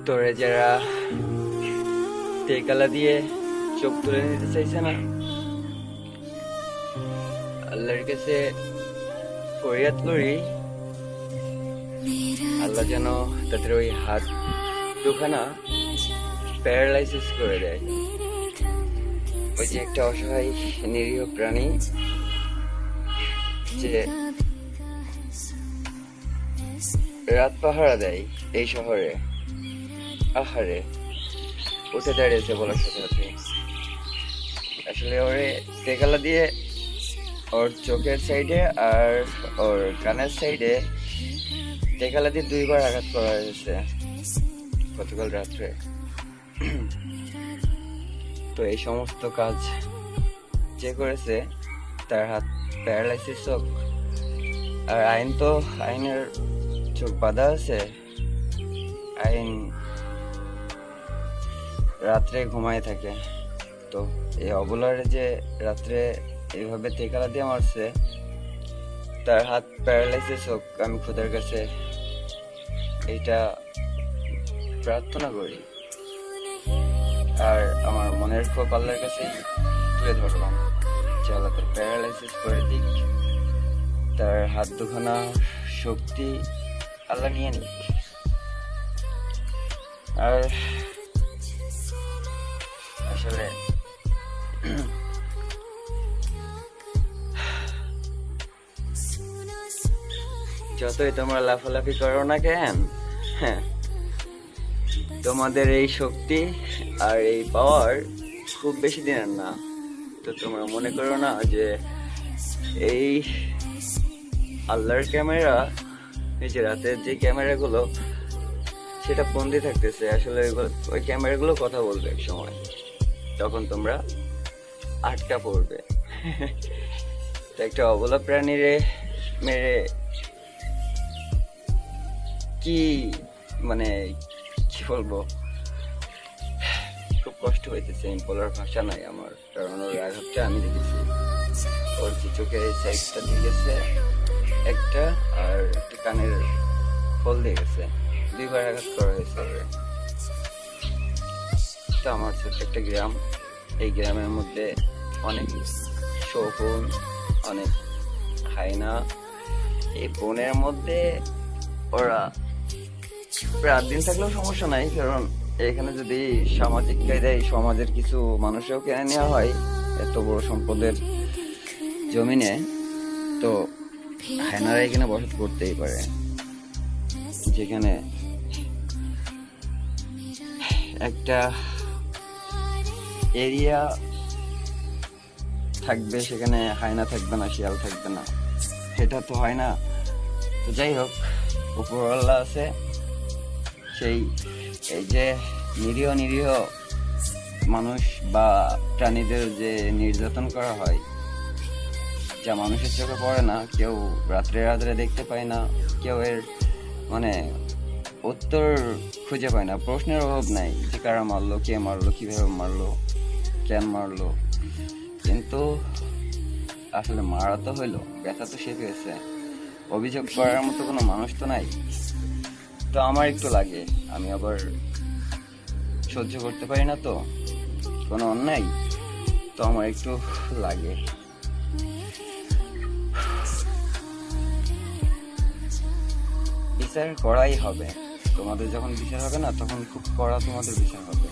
তোরে যারা টেকালা দিয়ে চোখ তুলে নিতে চাইছে না, আল্লাহর কাছে ফরিয়াদ করি আল্লাহ যেন তাদের ওই হাত দুখানা প্যারালাইসিস করে দেয়। ওই যে একটা অসহায় নিরীহ প্রাণী যে রাত পাহারা দেয় এই শহরে, আহারে উঠে দাঁড়িয়েছে বলার সাথে সাথে। আসলে ওরে টেকালা দিয়ে ওর চোখের সাইডে আর ওর কানের সাইডে টেকালা দিয়ে 2বার আঘাত করা হয়েছে গতকাল রাত্রে। তো এই সমস্ত কাজ যে করেছে তার হাত প্যারালাইসিস হোক, আর আইনের চোখ বাঁধা আছে। আইন রাত্রে ঘুমায় থাকে, তো এই অবলারে যে রাত্রে এইভাবে টেকালা দিয়ে মারছে তার হাত প্যারালাইসিস হোক, আমি খোদার কাছে এইটা প্রার্থনা করি। আর আমার মনের ক্ষোভ আল্লাহর কাছে তুলে ধরলাম যে আল্লাহ তার প্যারালাইসিস করে দিক, তার হাত দুখানা শক্তি আল্লাহ নিয়ে নিক। আর আসলে যতই তোমরা লাফালাফি করো না কেন, হ্যাঁ, তোমাদের এই শক্তি আর এই পাওয়ার খুব বেশি দিনের না। তো তোমরা মনে করো না যে এই আল্লাহর ক্যামেরা, এই যে রাতের যে ক্যামেরাগুলো সেটা বন্দি থাকতেছে, আসলে ওই ক্যামেরাগুলো কথা বলবে এক সময়, তখন তোমরা আটকা পড়বে। তো একটা অবলা প্রাণীরে মেরে কি মানে কি বলবো, খুব কষ্ট হইতেছে, বলার ভাষা নাই আমার। কারণ ওর আঘাতটা আমি দেখেছি, ওর যে চোখের এই সাইডটা দিয়ে গেছে একটা, আর একটা কানের ফল দিয়ে গেছে, 2বার আঘাত করা হয়েছে। তো আমার ছোট্ট একটা গ্রাম, এই গ্রামের মধ্যে অনেক শকুন, অনেক হায়না। এই বনের মধ্যে ওরা রাত দিন থাকলেও সমস্যা নাই, কারণ এখানে যদি সামাজিক কায়দায় সমাজের কিছু মানুষও কিনে নেওয়া হয় এত বড় সম্পদের জমিনে, তো হায়নারা এখানে বসত করতেই পারে। যেখানে একটা এরিয়া থাকবে সেখানে হায়না থাকবে না, শিয়াল থাকবে না, সেটা তো হয় না। তো যাই হোক, উপরওয়ালা আছে, সেই এই যে নিরীহ নিরীহ মানুষ বা প্রাণীদের যে নির্যাতন করা হয়, যা মানুষের চোখে পড়ে না, কেউ রাত্রে রাত্রে দেখতে পায় না, কেউ এর মানে উত্তর খুঁজে পায় না, প্রশ্নের অভাব নাই যে কারা মারলো, কে মারলো, কিভাবে মারলো, কেন মারলো। কিন্তু আসলে মারা তো হইলো, ব্যথা তো সে পেয়েছে, অভিযোগ করার মতো কোনো মানুষ তো নাই। তো আমার একটু লাগে, আমি আবার সহ্য করতে পারি না তো কোনো অন্যায়, তো আমার একটু লাগে। বিচার করাই হবে, তোমাদের যখন বিচার হবে না তখন খুব কড়া তোমাদের বিচার হবে।